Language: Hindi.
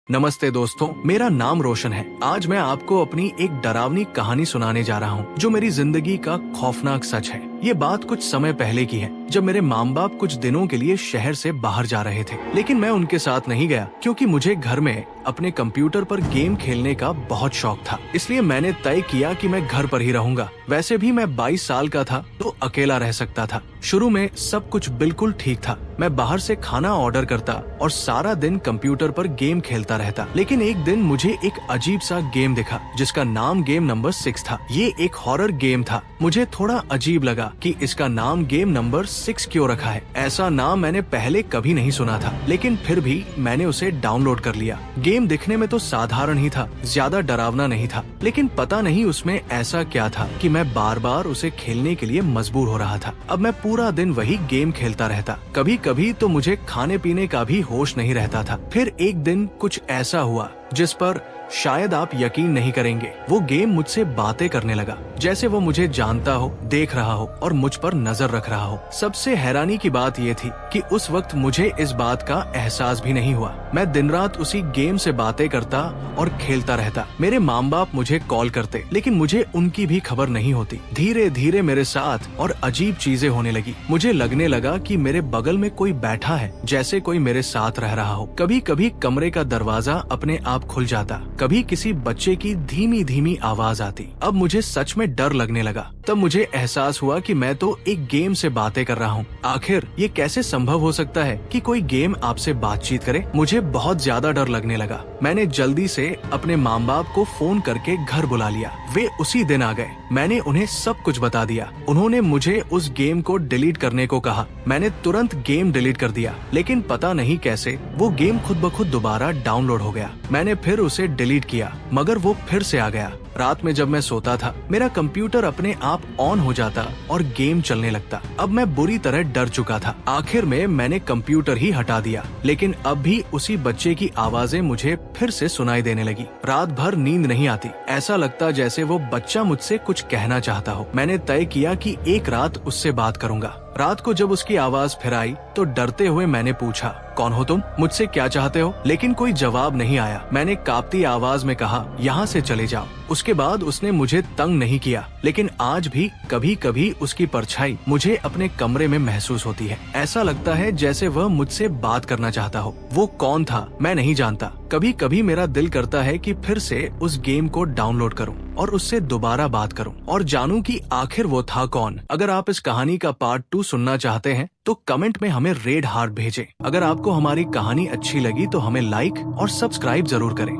नमस्ते दोस्तों, मेरा नाम रोशन है। आज मैं आपको अपनी एक डरावनी कहानी सुनाने जा रहा हूँ जो मेरी जिंदगी का खौफनाक सच है। ये बात कुछ समय पहले की है, जब मेरे माँ बाप कुछ दिनों के लिए शहर से बाहर जा रहे थे। लेकिन मैं उनके साथ नहीं गया क्योंकि मुझे घर में अपने कंप्यूटर पर गेम खेलने का बहुत शौक था। इसलिए मैंने तय किया कि मैं घर पर ही रहूंगा। वैसे भी मैं 22 साल का था तो अकेला रह सकता था। शुरू में सब कुछ बिल्कुल ठीक था। मैं बाहर से खाना ऑर्डर करता और सारा दिन कंप्यूटर पर गेम खेलता रहता। लेकिन एक दिन मुझे एक अजीब सा गेम दिखा जिसका नाम गेम नंबर 6 था। ये एक हॉरर गेम था। मुझे थोड़ा अजीब लगा कि इसका नाम गेम नंबर 6 क्यों रखा है। ऐसा नाम मैंने पहले कभी नहीं सुना था, लेकिन फिर भी मैंने उसे डाउनलोड कर लिया। गेम दिखने में तो साधारण ही था, ज्यादा डरावना नहीं था, लेकिन पता नहीं उसमें ऐसा क्या था कि मैं बार बार उसे खेलने के लिए मजबूर हो रहा था। अब मैं पूरा दिन वही गेम खेलता रहता। कभी कभी तो मुझे खाने पीने का भी होश नहीं रहता था। फिर एक दिन कुछ ऐसा हुआ जिस पर शायद आप यकीन नहीं करेंगे। वो गेम मुझसे बातें करने लगा, जैसे वो मुझे जानता हो, देख रहा हो और मुझ पर नजर रख रहा हो। सबसे हैरानी की बात ये थी कि उस वक्त मुझे इस बात का एहसास भी नहीं हुआ। मैं दिन रात उसी गेम से बातें करता और खेलता रहता। मेरे माँ बाप मुझे कॉल करते, लेकिन मुझे उनकी भी खबर नहीं होती। धीरे धीरे मेरे साथ और अजीब चीजें होने लगी। मुझे लगने लगा कि मेरे बगल में कोई बैठा है, जैसे कोई मेरे साथ रह रहा हो। कभी कभी कमरे का दरवाजा अपने आप खुल जाता, कभी किसी बच्चे की धीमी धीमी आवाज आती। अब मुझे सच में डर लगने लगा। तब मुझे एहसास हुआ कि मैं तो एक गेम से बातें कर रहा हूँ। आखिर ये कैसे संभव हो सकता है कि कोई गेम आपसे बातचीत करे? मुझे बहुत ज्यादा डर लगने लगा। मैंने जल्दी से अपने माँ बाप को फोन करके घर बुला लिया। वे उसी दिन आ गए। मैंने उन्हें सब कुछ बता दिया। उन्होंने मुझे उस गेम को डिलीट करने को कहा। मैंने तुरंत गेम डिलीट कर दिया, लेकिन पता नहीं कैसे वो गेम खुद ब खुद दोबारा डाउनलोड हो गया। मैंने फिर उसे डिलीट किया, मगर वो फिर से आ गया। रात में जब मैं सोता था, मेरा कंप्यूटर अपने आप ऑन हो जाता और गेम चलने लगता। अब मैं बुरी तरह डर चुका था। आखिर में मैंने कंप्यूटर ही हटा दिया, लेकिन अब भी उसी बच्चे की आवाजें मुझे फिर से सुनाई देने लगी। रात भर नींद नहीं आती। ऐसा लगता जैसे वो बच्चा मुझसे कुछ कहना चाहता हो। मैंने तय किया कि एक रात उससे बात करूंगा। रात को जब उसकी आवाज फिर आई तो डरते हुए मैंने पूछा, कौन हो तुम? मुझसे क्या चाहते हो? लेकिन कोई जवाब नहीं आया। मैंने कांपती आवाज में कहा, यहाँ से चले जाओ। उसके बाद उसने मुझे तंग नहीं किया, लेकिन आज भी कभी कभी उसकी परछाई मुझे अपने कमरे में महसूस होती है। ऐसा लगता है जैसे वह मुझसे बात करना चाहता हो। वो कौन था मैं नहीं जानता। कभी कभी मेरा दिल करता है कि फिर से उस गेम को डाउनलोड करूं और उससे दोबारा बात करूं और जानूं कि आखिर वो था कौन। अगर आप इस कहानी का पार्ट 2 सुनना चाहते हैं तो कमेंट में हमें रेड हार्ट भेजें। अगर आपको हमारी कहानी अच्छी लगी तो हमें लाइक और सब्सक्राइब जरूर करें।